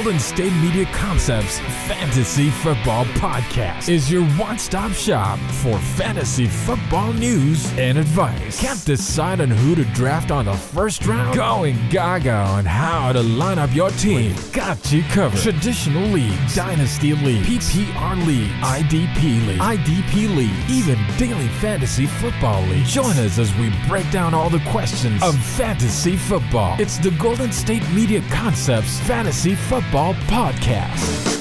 Golden State Media Concepts Fantasy Football Podcast is your one-stop shop for fantasy football news and advice. Can't decide on who to draft on the first round? Going gaga on how to line up your team. Got you covered. Traditional leagues, dynasty league, PPR league, IDP league, even daily fantasy football league. Join us as we break down all the questions of fantasy football. It's the Golden State Media Concepts Fantasy Football Podcast.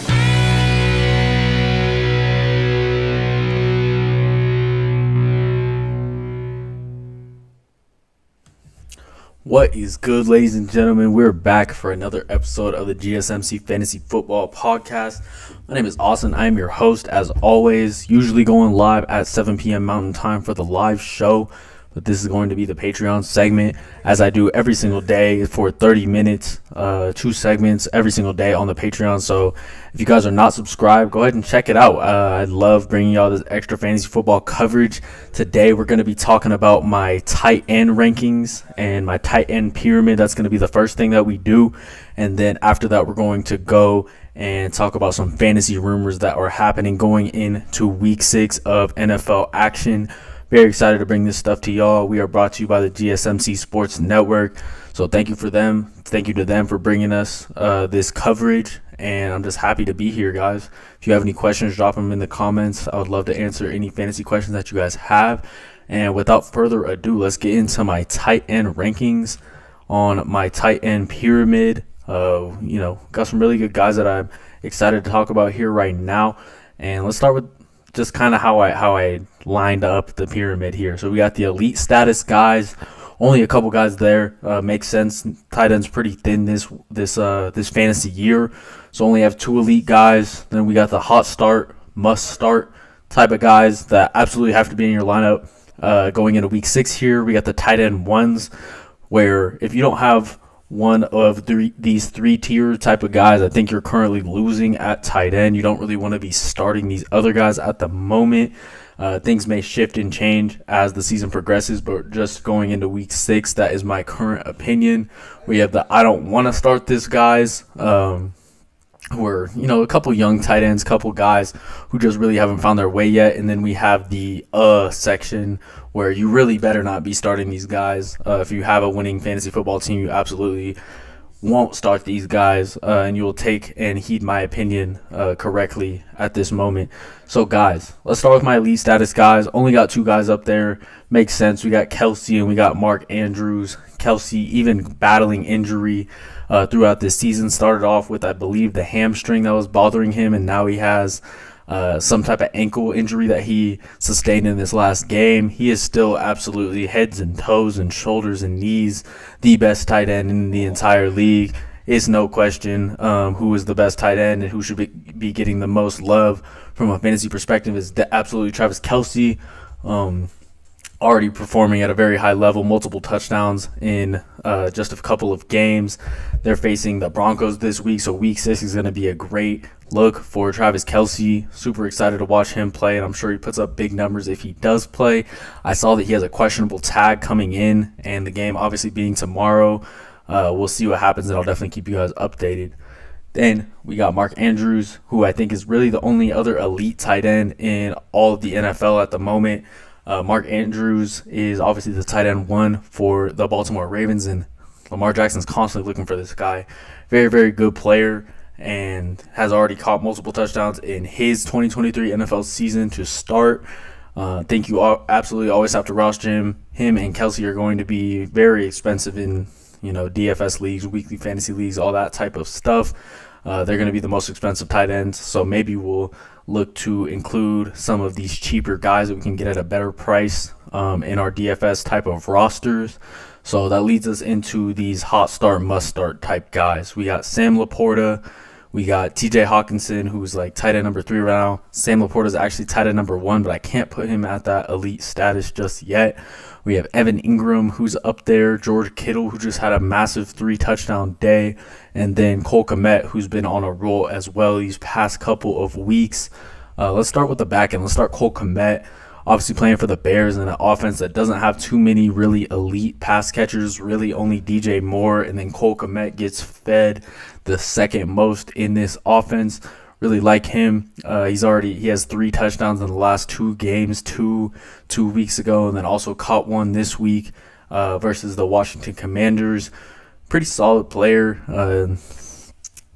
What is good, ladies and gentlemen? We're back for another episode of the GSMC Fantasy Football Podcast. My name is Austin. I am your host, as always, usually going live at 7 p.m. Mountain Time for the live show. But this is going to be the Patreon segment, as I do every single day for 30 minutes, 2 segments every single day on the Patreon. So if you guys are not subscribed, go ahead and check it out. I love bringing y'all this extra fantasy football coverage. Today we're going to be talking about my tight end rankings and my tight end pyramid. That's going to be the first thing that we do. And then after that, we're going to go and talk about some fantasy rumors that are happening going into week 6 of NFL action. Very excited to bring this stuff to y'all. We are brought to you by the GSMC Sports Network. So thank you to them for bringing us this coverage. And I'm just happy to be here, guys. If you have any questions, drop them in the comments. I would love to answer any fantasy questions that you guys have. And without further ado, let's get into my tight end rankings on my tight end pyramid. Got some really good guys that I'm excited to talk about here right now. And let's start with just kind of how I lined up the pyramid here. So we got the elite status guys, only a couple guys there. Makes sense. Tight end's pretty thin this fantasy year, so only have 2 elite guys. Then we got the hot start, must start type of guys that absolutely have to be in your lineup going into week 6 here. We got the tight end ones, where if you don't have one of these 3-tier type of guys, I think you're currently losing at tight end. You don't really want to be starting these other guys at the moment. Things may shift and change as the season progresses, but just going into week 6, that is my current opinion. We have the I don't want to start this guys, who are, a couple young tight ends, couple guys who just really haven't found their way yet. And then we have the section where you really better not be starting these guys. If you have a winning fantasy football team, you absolutely won't start these guys, and you will take and heed my opinion correctly at this moment. So, guys, let's start with my elite status guys. Only got 2 guys up there. Makes sense. We got Kelsey and we got Mark Andrews. Kelsey, even battling injury throughout this season, started off with, I believe, the hamstring that was bothering him, and now he has some type of ankle injury that he sustained in this last game. He is still absolutely heads and toes and shoulders and knees the best tight end in the entire league. It's no question who is the best tight end and who should be getting the most love from a fantasy perspective is absolutely Travis Kelsey. Already performing at a very high level, multiple touchdowns in just a couple of games. They're facing the Broncos this week, so week 6 is going to be a great look for Travis Kelsey. Super excited to watch him play, and I'm sure he puts up big numbers if he does play. I saw that he has a questionable tag coming in, and the game obviously being tomorrow. We'll see what happens, and I'll definitely keep you guys updated. Then we got Mark Andrews, who I think is really the only other elite tight end in all of the NFL at the moment. Mark Andrews is obviously the tight end 1 for the Baltimore Ravens, and Lamar Jackson's constantly looking for this guy. Very, very good player, and has already caught multiple touchdowns in his 2023 NFL season to start. I think you absolutely always have to roster him. Him and Kelsey are going to be very expensive in DFS leagues, weekly fantasy leagues, all that type of stuff. They're going to be the most expensive tight ends, so maybe we'll look to include some of these cheaper guys that we can get at a better price in our DFS type of rosters. So that leads us into these hot start, must start type guys. We got Sam Laporta. We got TJ Hawkinson, who's like tight end number 3 right now. Sam Laporta is actually tight end number 1, but I can't put him at that elite status just yet. We have Evan Ingram, who's up there. George Kittle, who just had a massive 3-touchdown day. And then Cole Kmet, who's been on a roll as well these past couple of weeks. Let's start with the back end. Let's start Cole Kmet. Obviously playing for the Bears in an offense that doesn't have too many really elite pass catchers, really only DJ Moore, and then Cole Kmet gets fed the second most in this offense. Really like him. He has 3 touchdowns in the last 2 games, two weeks ago, and then also caught one this week versus the Washington Commanders. Pretty solid player.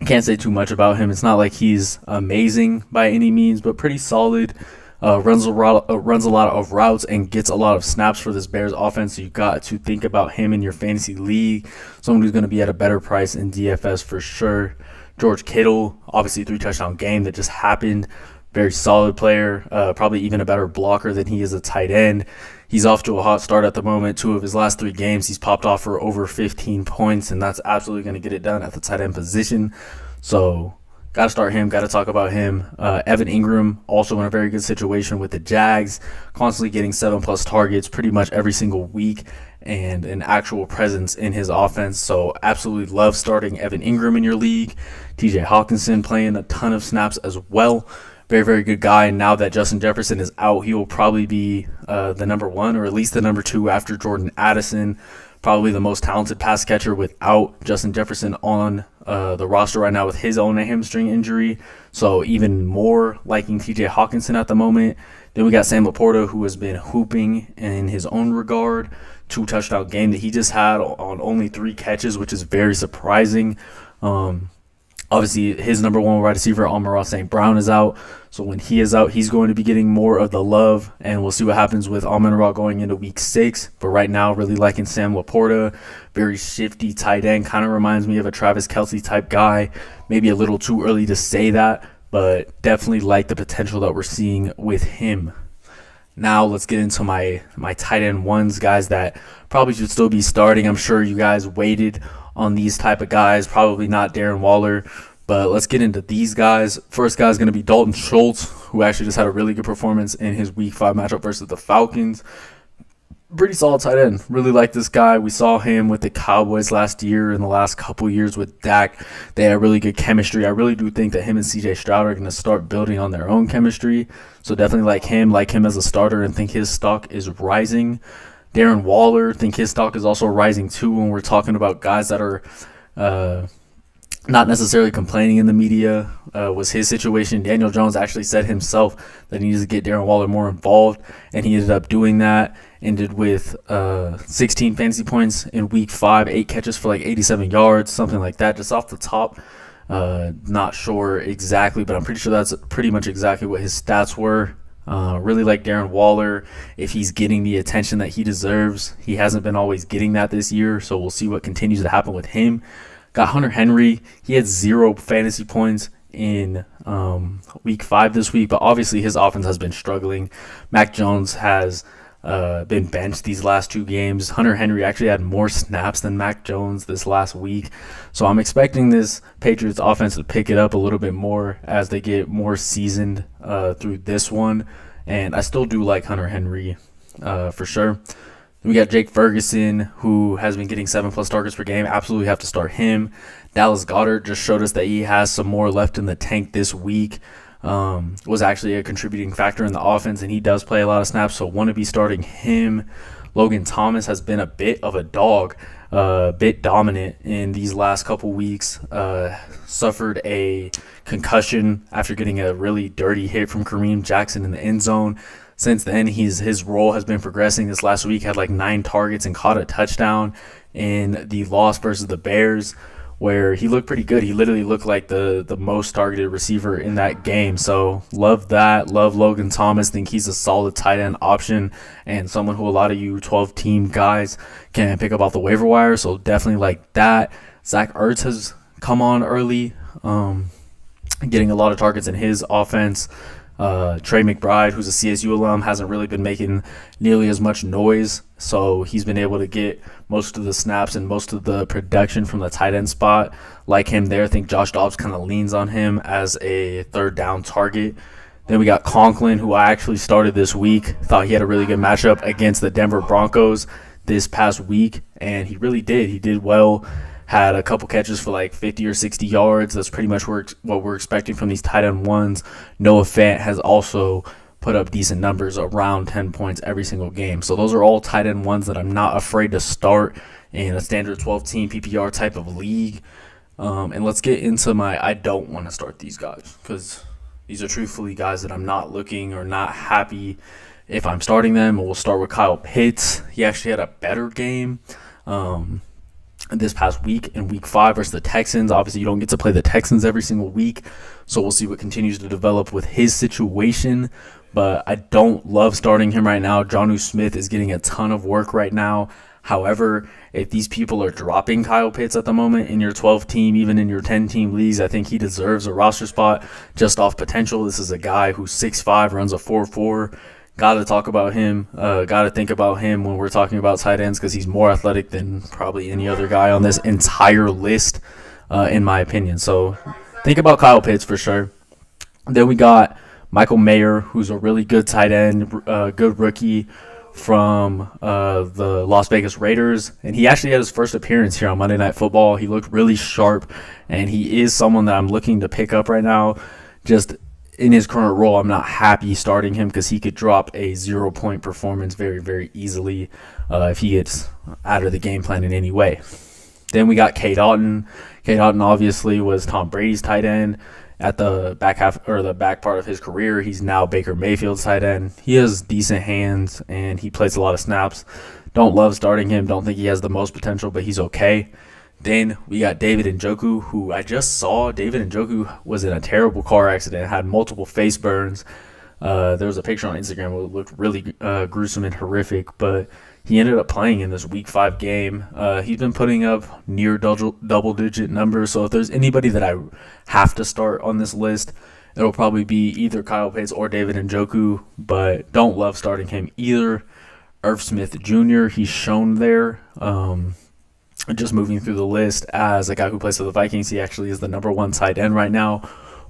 Can't say too much about him. It's not like he's amazing by any means, but pretty solid. Runs a lot of routes and gets a lot of snaps for this Bears offense. So you got to think about him in your fantasy league. Someone who's going to be at a better price in DFS for sure. George Kittle, obviously 3 touchdown game that just happened. Very solid player, probably even a better blocker than he is a tight end. He's off to a hot start at the moment. 2 of his last 3 games, he's popped off for over 15 points, and that's absolutely going to get it done at the tight end position. So got to start him, got to talk about him. Evan Ingram, also in a very good situation with the Jags, constantly getting 7+ targets pretty much every single week and an actual presence in his offense. So absolutely love starting Evan Ingram in your league. TJ Hawkinson playing a ton of snaps as well. Very, very good guy. And now that Justin Jefferson is out, he will probably be the number 1 or at least the number 2 after Jordan Addison. Probably the most talented pass catcher without Justin Jefferson on the roster right now with his own hamstring injury. So even more liking TJ Hawkinson at the moment. Then we got Sam Laporta, who has been hooping in his own regard. 2 touchdown game that he just had on only 3 catches, which is very surprising. Obviously, his number 1 wide receiver, Amon-Ra St. Brown, is out. So when he is out, he's going to be getting more of the love. And we'll see what happens with Amon-Ra going into week 6. But right now, really liking Sam Laporta. Very shifty tight end. Kind of reminds me of a Travis Kelce type guy. Maybe a little too early to say that, but definitely like the potential that we're seeing with him. Now let's get into my tight end ones, guys that probably should still be starting. I'm sure you guys waited on these type of guys, probably not Darren Waller, but let's get into these guys. First guy is going to be Dalton Schultz, who actually just had a really good performance in his week 5 matchup versus the Falcons. Pretty solid tight end. Really like this guy. We saw him with the Cowboys last year and the last couple years with Dak. They had really good chemistry. I really do think that him and CJ Stroud are going to start building on their own chemistry. So definitely like him as a starter, and think his stock is rising. Darren Waller, think his stock is also rising too when we're talking about guys that are not necessarily complaining in the media. Was his situation. Daniel Jones actually said himself that he needs to get Darren Waller more involved, and he ended up doing that. Ended with 16 fantasy points in week 5, 8 catches for like 87 yards, something like that, just off the top. Not sure exactly, but I'm pretty sure that's pretty much exactly what his stats were. Really like Darren Waller if he's getting the attention that he deserves. He hasn't been always getting that this year, so we'll see what continues to happen with him. Got Hunter Henry. He had 0 fantasy points in week 5 this week, but obviously his offense has been struggling. Mac Jones has been benched these last 2 games. Hunter Henry actually had more snaps than Mac Jones this last week. So I'm expecting this Patriots offense to pick it up a little bit more as they get more seasoned through this one. And I still do like Hunter Henry for sure. Then we got Jake Ferguson, who has been getting 7+ targets per game. Absolutely have to start him. Dallas Goedert just showed us that he has some more left in the tank this week. Was actually a contributing factor in the offense, and he does play a lot of snaps, so want to be starting him. Logan Thomas has been a bit of a dog, bit dominant in these last couple weeks. Suffered a concussion after getting a really dirty hit from Kareem Jackson in the end zone. Since then, his role has been progressing. This last week had like 9 targets and caught a touchdown in the loss versus the Bears, where he looked pretty good. He literally looked like the most targeted receiver in that game. So love that. Love Logan Thomas. Think he's a solid tight end option and someone who a lot of you 12-team guys can pick up off the waiver wire. So definitely like that. Zach Ertz has come on early, getting a lot of targets in his offense. Trey McBride, who's a CSU alum, hasn't really been making nearly as much noise, so he's been able to get most of the snaps and most of the production from the tight end spot. Like him there, I think Josh Dobbs kind of leans on him as a third down target. Then we got Conklin, who I actually started this week. Thought he had a really good matchup against the Denver Broncos this past week, and he really did. He did well. Had a couple catches for like 50 or 60 yards. That's pretty much what we're expecting from these tight end ones. Noah Fant has also put up decent numbers around 10 points every single game. So those are all tight end ones that I'm not afraid to start in a standard 12-team PPR type of league. And let's get into I don't want to start these guys, because these are truthfully guys that I'm not looking or not happy if I'm starting them. And we'll start with Kyle Pitts. He actually had a better game this past week in week 5 versus the Texans. Obviously, you don't get to play the Texans every single week, so we'll see what continues to develop with his situation. But I don't love starting him right now. Jonnu Smith is getting a ton of work right now. However, if these people are dropping Kyle Pitts at the moment in your 12-team, even in your 10-team leagues, I think he deserves a roster spot just off potential. This is a guy who's 6'5", runs a 4.4. Got to talk about him. Got to think about him when we're talking about tight ends, because he's more athletic than probably any other guy on this entire list, in my opinion. So think about Kyle Pitts for sure. Then we got Michael Mayer, who's a really good tight end, good rookie from the Las Vegas Raiders. And he actually had his first appearance here on Monday Night Football. He looked really sharp, and he is someone that I'm looking to pick up right now. Just in his current role, I'm not happy starting him, because he could drop a 0-point performance very, very easily if he gets out of the game plan in any way. Then we got K. Dalton. K. Dalton obviously was Tom Brady's tight end at the back half, or the back part of his career. He's now Baker Mayfield's tight end. He has decent hands, and he plays a lot of snaps. Don't love starting him. Don't think he has the most potential, but he's okay. Then we got David Njoku, who I just saw. David Njoku was in a terrible car accident, had multiple face burns. There was a picture on Instagram where it looked really gruesome and horrific, but he ended up playing in this Week 5 game. He's been putting up near double-digit numbers, so if there's anybody that I have to start on this list, it'll probably be either Kyle Pitts or David Njoku, but don't love starting him either. Irv Smith Jr., he's shown there. Just moving through the list as a guy who plays for the Vikings, he actually is the number 1 tight end right now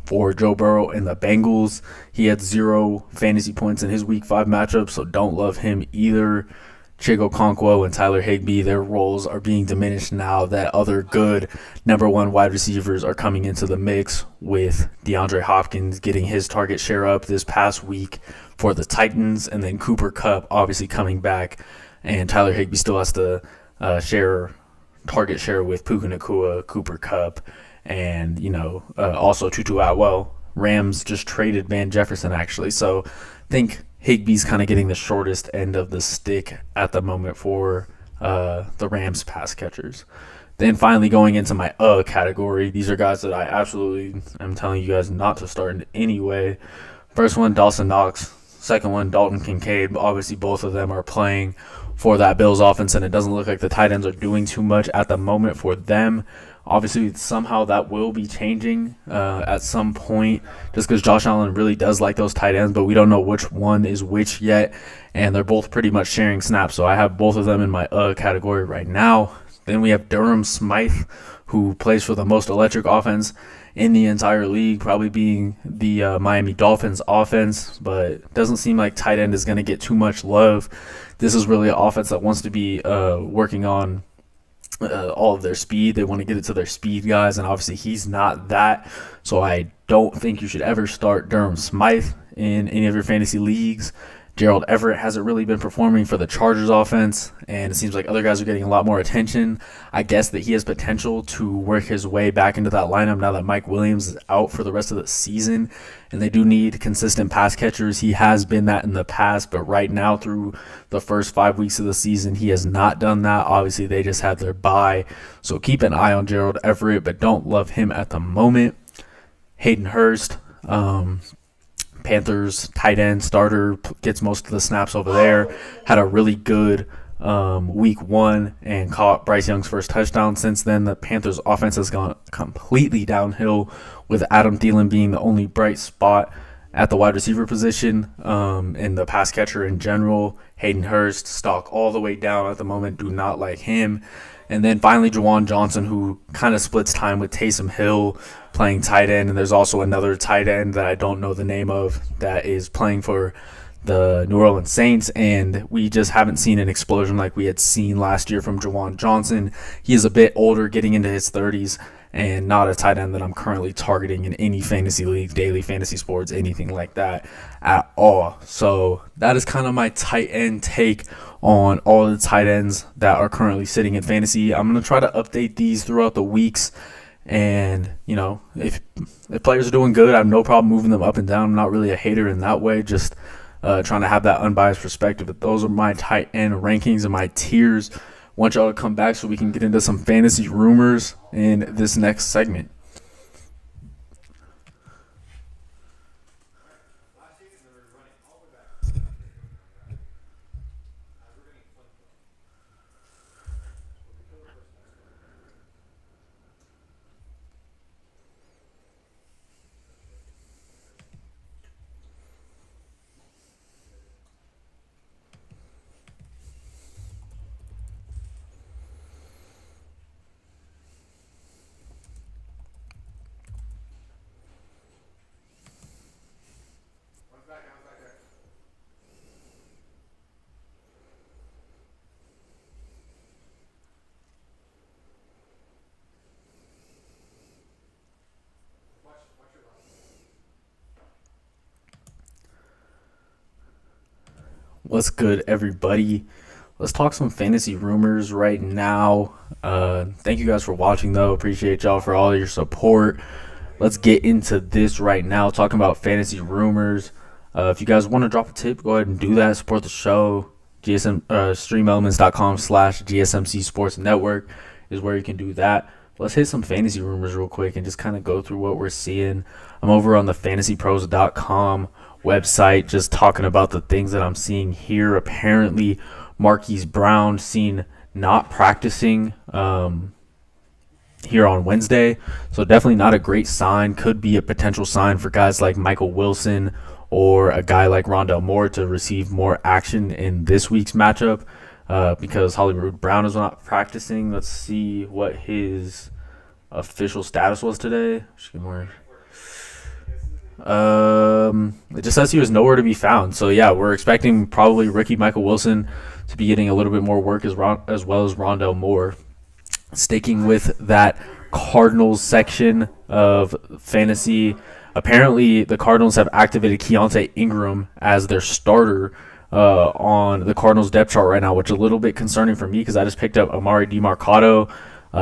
for Joe Burrow and the Bengals. He had 0 fantasy points in his Week 5 matchup, so don't love him either. Chigo Okonkwo and Tyler Higbee, their roles are being diminished now that other good number 1 wide receivers are coming into the mix, with DeAndre Hopkins getting his target share up this past week for the Titans, and then Cooper Kupp obviously coming back, and Tyler Higbee still has to target share with Puka Nacua, Cooper Kupp, and also Tutu Atwell. Rams just traded Van Jefferson actually, so I think Higbee's kind of getting the shortest end of the stick at the moment for the Rams pass catchers. Then finally going into my category, these are guys that I absolutely am telling you guys not to start in any way. First one, Dawson Knox. Second one, Dalton Kincaid. Obviously both of them are playing for that Bills offense, and it doesn't look like the tight ends are doing too much at the moment for them. Obviously, somehow that will be changing at some point, just because Josh Allen really does like those tight ends, but we don't know which one is which yet, and they're both pretty much sharing snaps, so I have both of them in my category right now. Then we have Durham Smythe, who plays for the most electric offense in the entire league, probably being the Miami Dolphins offense, but doesn't seem like tight end is going to get too much love. This is really an offense that wants to be working on all of their speed. They want to get it to their speed guys, and obviously he's not that. So I don't think you should ever start Durham Smythe in any of your fantasy leagues. Gerald Everett hasn't really been performing for the Chargers offense, and it seems like other guys are getting a lot more attention. I guess that he has potential to work his way back into that lineup now that Mike Williams is out for the rest of the season, and they do need consistent pass catchers. He has been that in the past, but right now through the first 5 weeks of the season, he has not done that. Obviously, they just had their bye, so keep an eye on Gerald Everett, but don't love him at the moment. Hayden Hurst, Panthers tight end starter, gets most of the snaps over there. Had a really good week 1 and caught Bryce Young's first touchdown. Since then, the Panthers offense has gone completely downhill, with Adam Thielen being the only bright spot at the wide receiver position, and the pass catcher in general. Hayden Hurst stock all the way down at the moment. Do not like him. And then finally, Juwan Johnson, who kind of splits time with Taysom Hill playing tight end. And there's also another tight end that I don't know the name of that is playing for the New Orleans Saints. And we just haven't seen an explosion like we had seen last year from Juwan Johnson. He is a bit older, getting into his 30s. and not a tight end that I'm currently targeting in any fantasy league, daily fantasy sports, anything like that at all. So that is kind of my tight end take on all the tight ends that are currently sitting in fantasy. I'm going to try to update these throughout the weeks. And, if players are doing good, I have no problem moving them up and down. I'm not really a hater in that way, just trying to have that unbiased perspective. But those are my tight end rankings and my tiers. Want y'all to come back so we can get into some fantasy rumors in this next segment. What's good, everybody? Let's talk some fantasy rumors right now. Thank you guys for watching, though. Appreciate y'all for all your support. Let's get into this right now, talking about fantasy rumors. If you guys want to drop a tip, go ahead and do that. Support the show. streamelements.com/GSMC Sports Network is where you can do that. Let's hit some fantasy rumors real quick and just kind of go through what we're seeing. I'm over on the fantasypros.com website just talking about the things that I'm seeing here. Apparently, Marquise Brown seen not practicing here on Wednesday, so definitely not a great sign. Could be a potential sign for guys like Michael Wilson or a guy like Rondale Moore to receive more action in this week's matchup because Hollywood Brown is not practicing. Let's see what his official status was today. It just says he was nowhere to be found. So yeah, we're expecting probably rookie Michael Wilson to be getting a little bit more work as well as Rondale Moore. Sticking with that Cardinals section of fantasy, apparently the Cardinals have activated Keontae Ingram as their starter on the Cardinals depth chart right now, which is a little bit concerning for me because I just picked up Amari DiMarcado.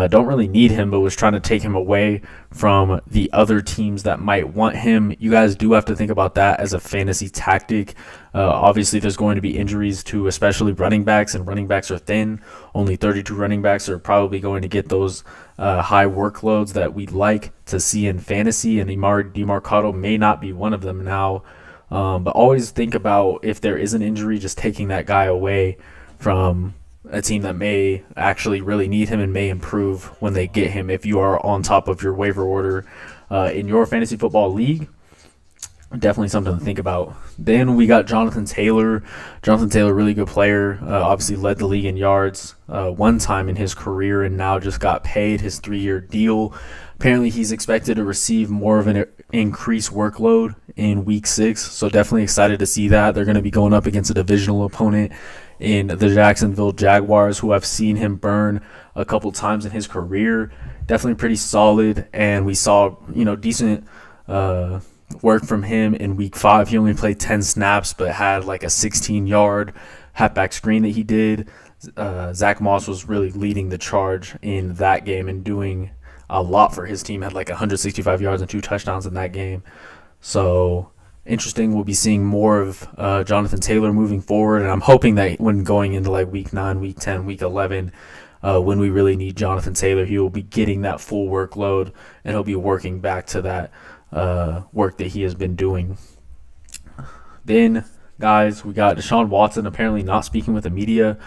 Don't really need him, but was trying to take him away from the other teams that might want him. You guys do have to think about that as a fantasy tactic. Obviously, there's going to be injuries to especially running backs, and running backs are thin. Only 32 running backs are probably going to get those high workloads that we'd like to see in fantasy, and Amari DiMarcado may not be one of them now. But always think about if there is an injury, just taking that guy away from a team that may actually really need him and may improve when they get him if you are on top of your waiver order in your fantasy football league. Definitely something to think about. Then we got Jonathan Taylor. Jonathan Taylor, really good player. Obviously led the league in yards one time in his career and now just got paid his 3-year deal. Apparently he's expected to receive more of an increased workload in week 6. So definitely excited to see that. They're going to be going up against a divisional opponent in the Jacksonville Jaguars, who I've seen him burn a couple times in his career. Definitely pretty solid, and we saw decent work from him in week 5. He only played 10 snaps, but had like a 16-yard halfback screen that he did. Zach Moss was really leading the charge in that game and doing a lot for his team. Had like 165 yards and 2 touchdowns in that game. So interesting. We'll be seeing more of Jonathan Taylor moving forward, and I'm hoping that when going into like week 9, week 10, week 11, when we really need Jonathan Taylor, he will be getting that full workload, and he'll be working back to that work that he has been doing. Then, guys, we got Deshaun Watson apparently not speaking with the media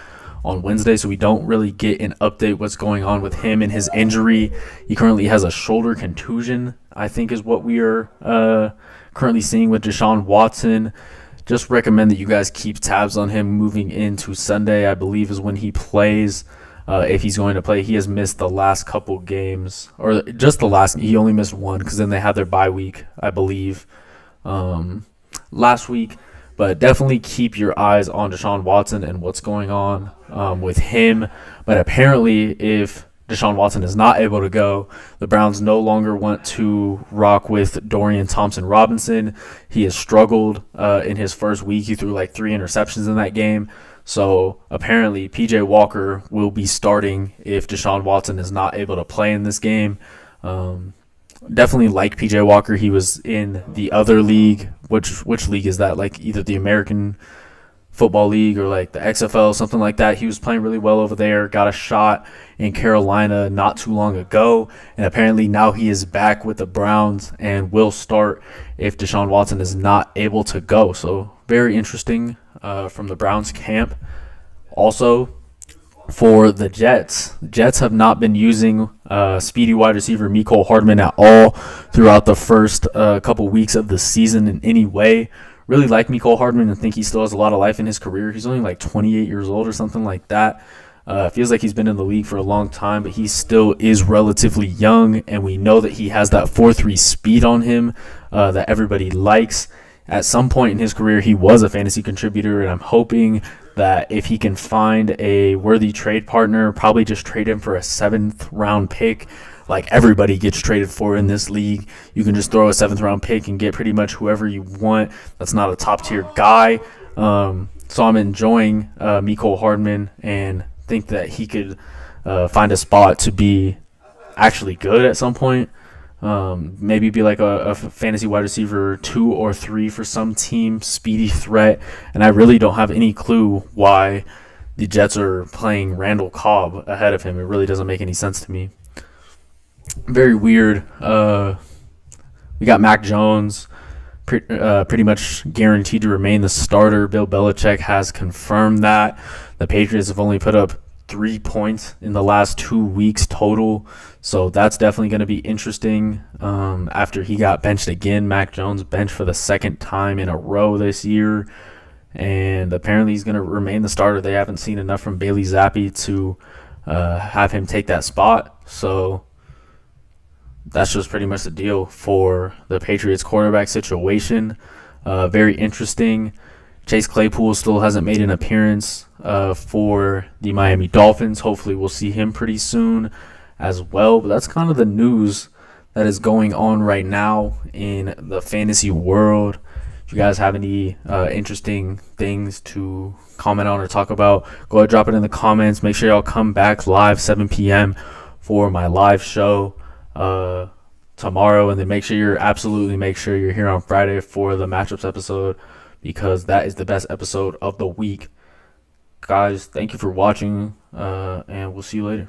on Wednesday, so we don't really get an update what's going on with him and his injury. He currently has a shoulder contusion, I think is what we are currently seeing with Deshaun Watson. Just recommend that you guys keep tabs on him moving into Sunday, I believe is when he plays. If he's going to play, he has missed the last couple games, or just the last. He only missed one because then they had their bye week, I believe, last week. But definitely keep your eyes on Deshaun Watson and what's going on with him. But apparently, if Deshaun Watson is not able to go, the Browns no longer want to rock with Dorian Thompson-Robinson. He has struggled in his first week. He threw like 3 interceptions in that game. So apparently P.J. Walker will be starting if Deshaun Watson is not able to play in this game. Definitely like P.J. Walker. He was in the other league. Which league is that? Like either the American Football League or like the XFL, something like that. He was playing really well over there, got a shot in Carolina not too long ago, and apparently now he is back with the Browns and will start if Deshaun Watson is not able to go. So very interesting from the Browns camp. Also, for the Jets have not been using speedy wide receiver Mecole Hardman at all throughout the first couple weeks of the season in any way. Really like Mecole Hardman and think he still has a lot of life in his career. He's only like 28 years old or something like that. Feels like he's been in the league for a long time, but he still is relatively young, and we know that he has that 4.3 speed on him that everybody likes. At some point in his career, he was a fantasy contributor, and I'm hoping that if he can find a worthy trade partner, probably just trade him for a 7th-round pick, like everybody gets traded for in this league. You can just throw a 7th-round pick and get pretty much whoever you want. That's not a top-tier guy. So I'm enjoying Mecole Hardman and think that he could find a spot to be actually good at some point. Maybe be like a fantasy wide receiver 2 or 3 for some team, speedy threat. And I really don't have any clue why the Jets are playing Randall Cobb ahead of him. It really doesn't make any sense to me. Very weird. We got Mac Jones pretty much guaranteed to remain the starter. Bill Belichick has confirmed that. The Patriots have only put up 3 points in the last 2 weeks total, so that's definitely going to be interesting. After he got benched again, Mac Jones benched for the 2nd time in a row this year, and apparently he's going to remain the starter. They haven't seen enough from Bailey Zappi to have him take that spot, so that's just pretty much the deal for the Patriots quarterback situation. Very interesting. Chase Claypool still hasn't made an appearance for the Miami Dolphins. Hopefully we'll see him pretty soon as well. But that's kind of the news that is going on right now in the fantasy world. If you guys have any interesting things to comment on or talk about, go ahead, drop it in the comments. Make sure y'all come back live 7 p.m. for my live show tomorrow, and then make sure you're here on Friday for the matchups episode, because that is the best episode of the week. Guys, thank you for watching, and we'll see you later.